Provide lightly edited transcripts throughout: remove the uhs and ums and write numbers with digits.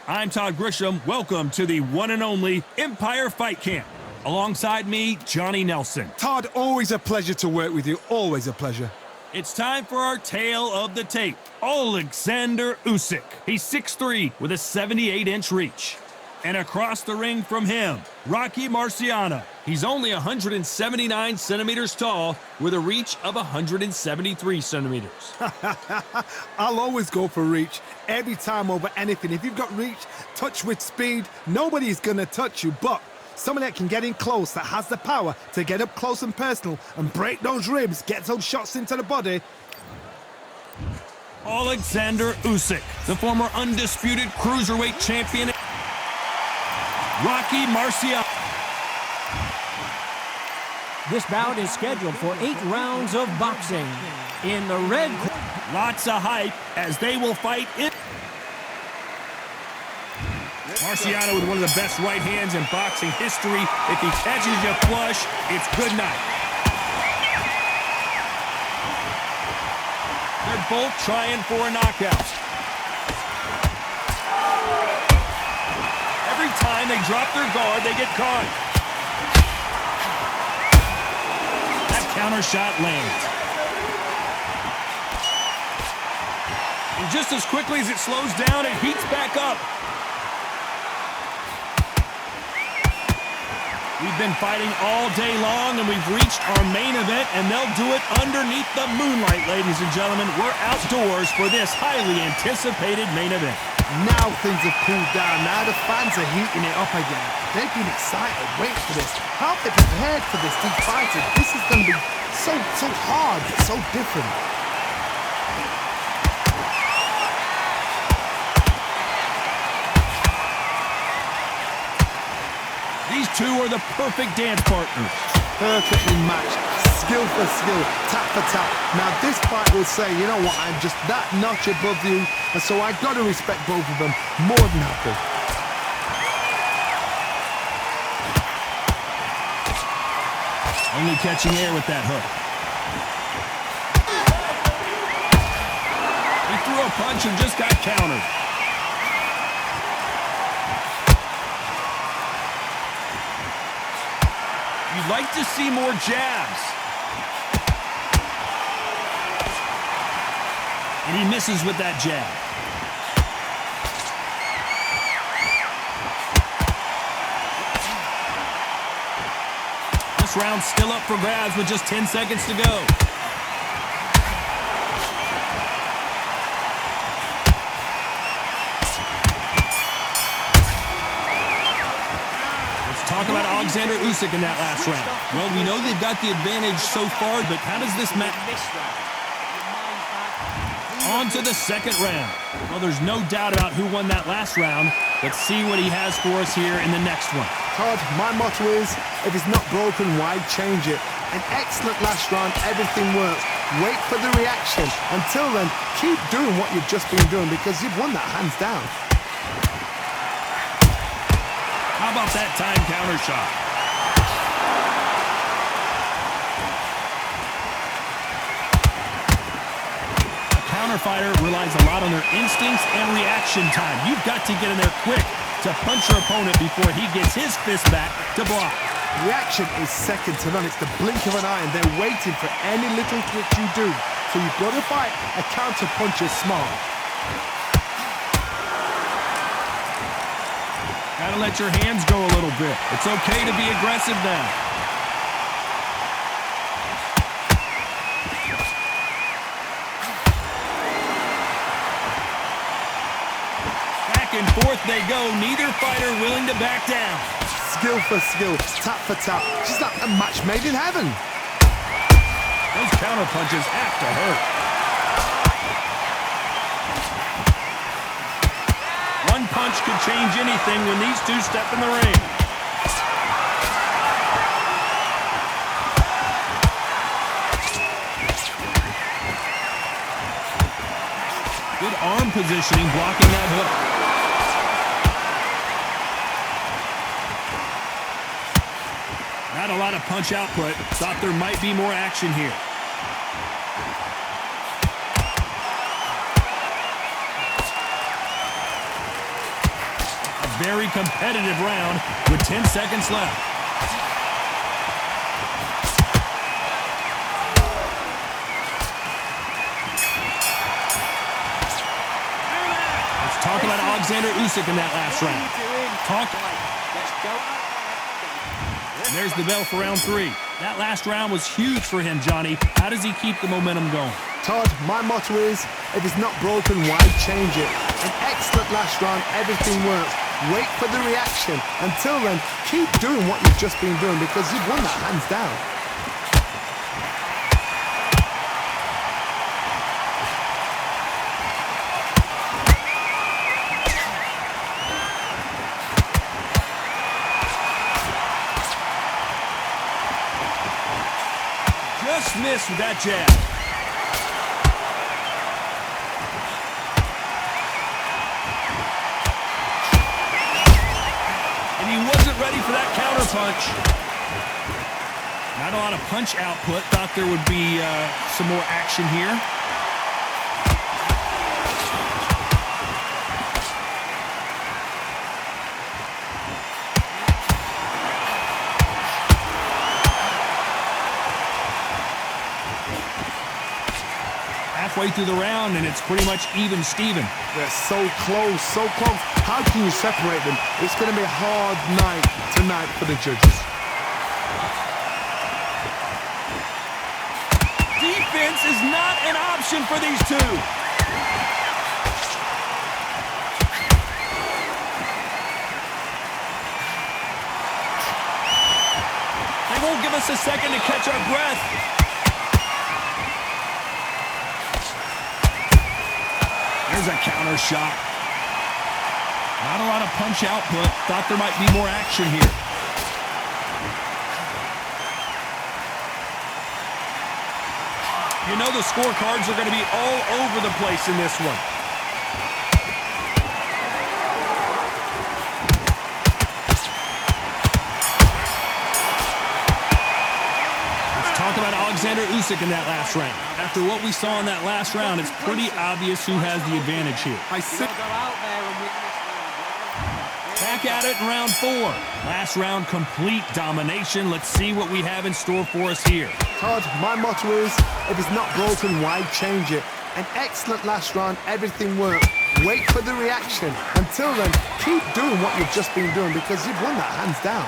I'm Todd Grisham. Welcome to the one and only Empire Fight Camp. Alongside me, Johnny Nelson. Todd, always a pleasure to work with you. Always a pleasure. It's time for our tale of the tape. Alexander Usyk. He's 6'3" with a 78-inch reach. And across the ring from him, Rocky Marciano. He's only 179 centimeters tall with a reach of 173 centimeters. I'll always go for reach every time over anything. If you've got reach, touch with speed, nobody's going to touch you. But someone that can get in close, that has the power to get up close and personal and break those ribs, get those shots into the body. Alexander Usyk, the former undisputed cruiserweight champion. Rocky Marciano. This bout is scheduled for 8 rounds of boxing. In the red corner, Lots of hype as they will fight in. Marciano with one of the best right hands in boxing history. If he catches you flush, it's good night. They're both trying for a knockout. Every time they drop their guard, they get caught. That counter shot lands. And just as quickly as it slows down, it heats back up. We've been fighting all day long, and we've reached our main event, and they'll do it underneath the moonlight, ladies and gentlemen. We're outdoors for this highly anticipated main event. Now things have cooled down. Now the fans are heating it up again. They've been excited, waiting for this. How have they prepared for this? These fighters, this is going to be so hard, so different. These two are the perfect dance partners. Perfectly matched, skill for skill, tap for tap. Now this fight will say, you know what, I'm just that notch above you, and so I've got to respect both of them more than happy. Only catching air with that hook. He threw a punch and just got countered. You'd like to see more jabs. And he misses with that jab. This round's still up for grabs with just 10 seconds to go. Talk about Alexander Usyk in that last round. Well, we know they've got the advantage so far, but how does this match? On to the second round. Well, there's no doubt about who won that last round. Let's see what he has for us here in the next one. Todd, my motto is, if it's not broken, why change it? An excellent last round, everything works. Wait for the reaction. Until then, keep doing what you've just been doing because you've won that hands down. How about that time counter shot? A counter fighter relies a lot on their instincts and reaction time. You've got to get in there quick to punch your opponent before he gets his fist back to block. Reaction is second to none. It's the blink of an eye, and they're waiting for any little twitch you do. So you've got to fight a counter punch is smart. Gotta let your hands go a little bit. It's okay to be aggressive now. Back and forth they go. Neither fighter willing to back down. Skill for skill, tap for tap. Just like a match made in heaven. Those counter punches have to hurt. One punch could change anything when these two step in the ring. Good arm positioning, blocking that hook. Not a lot of punch output. Thought there might be more action here. very competitive round with 10 seconds left. Let's talk about Alexander Usyk in that last round. And there's the bell for round 3. That last round was huge for him, Johnny. How does he keep the momentum going? Todd, my motto is, if it's not broken, why change it? An excellent last round, everything works. Wait for the reaction. Until then, keep doing what you've just been doing because you've won that hands down. Just missed with that jab. And he wasn't ready for that counter punch. Not a lot of punch output. Thought there would be some more action here. Halfway through the round, and it's pretty much even Steven. They're so close, so close. How can you separate them? It's going to be a hard night tonight for the judges. Defense is not an option for these two. They won't give us a second to catch our breath. There's a counter shot. Not a lot of punch output. Thought there might be more action here. You know the scorecards are going to be all over the place in this one. Let's talk about Alexander Usyk in that last round. After what we saw in that last round, it's pretty obvious who has the advantage here. Back at it in round 4. Last round, complete domination. Let's see what we have in store for us here. Todd, my motto is, if it's not broken, why change it? An excellent last round, everything works. Wait for the reaction. Until then, keep doing what you've just been doing because you've won that hands down.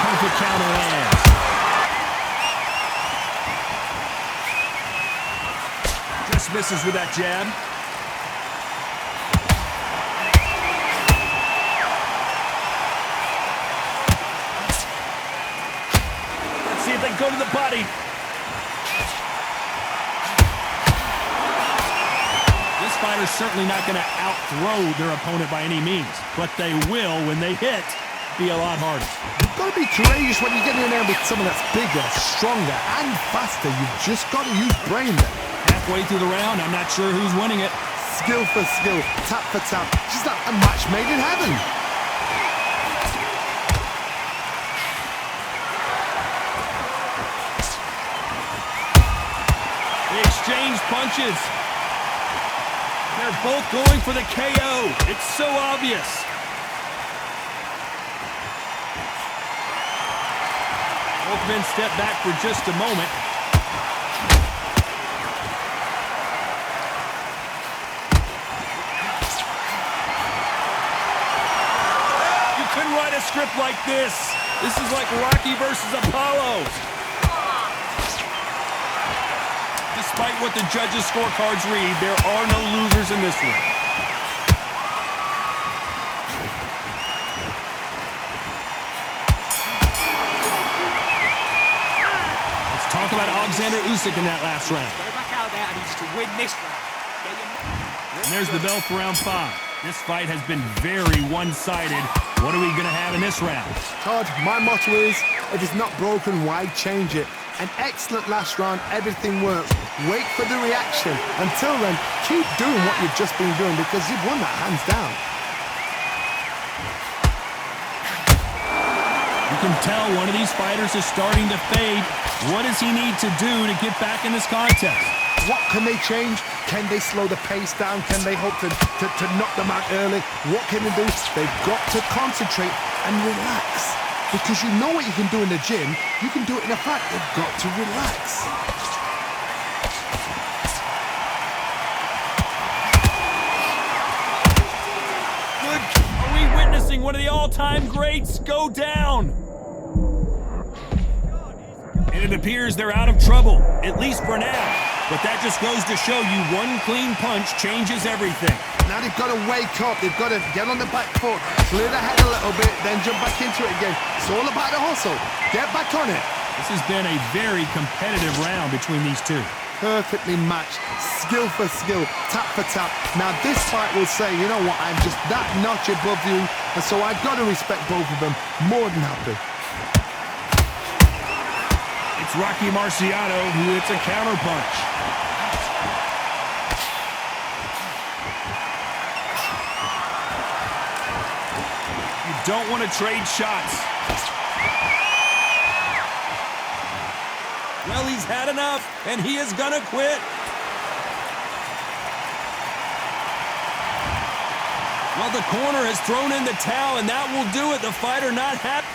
Perfect counter lands. Just misses with that jab. Let's see if they go to the body. This fighter's certainly not going to outthrow their opponent by any means, but they will, when they hit, be a lot harder. You've got to be courageous when you get in there with someone that's bigger, stronger, and faster. You've just got to use brain there. Halfway through the round, I'm not sure who's winning it. Skill for skill, tap for tap. Just like a match made in heaven. They exchange punches. They're both going for the KO. It's so obvious. Both men step back for just a moment. You couldn't write a script like this. This is like Rocky versus Apollo. Despite what the judges' scorecards read, there are no losers in this one. Talk about Alexander Usyk in that last round. Go back out there and he needs to win this round. And there's the bell for round 5. This fight has been very one-sided. What are we going to have in this round? Todd, my motto is, if it's not broken, why change it? An excellent last round, everything works. Wait for the reaction. Until then, keep doing what you've just been doing because you've won that hands down. You can tell one of these fighters is starting to fade. What does he need to do to get back in this contest? What can they change? Can they slow the pace down? Can they hope to knock them out early? What can they do? They've got to concentrate and relax. Because you know what you can do in the gym, you can do it in a fight. They've got to relax. Are we witnessing one of the all-time greats go down? And it appears they're out of trouble, at least for now. But that just goes to show you one clean punch changes everything. Now they've got to wake up. They've got to get on the back foot, clear the head a little bit, then jump back into it again. It's all about the hustle. Get back on it. This has been a very competitive round between these two. Perfectly matched, skill for skill, tap for tap. Now this fight will say, you know what, I'm just that notch above you, and so I've got to respect both of them. More than happy. It's Rocky Marciano who hits a counterpunch. You don't want to trade shots. Well, he's had enough, and he is gonna quit. Well, the corner has thrown in the towel, and that will do it. The fighter not happy.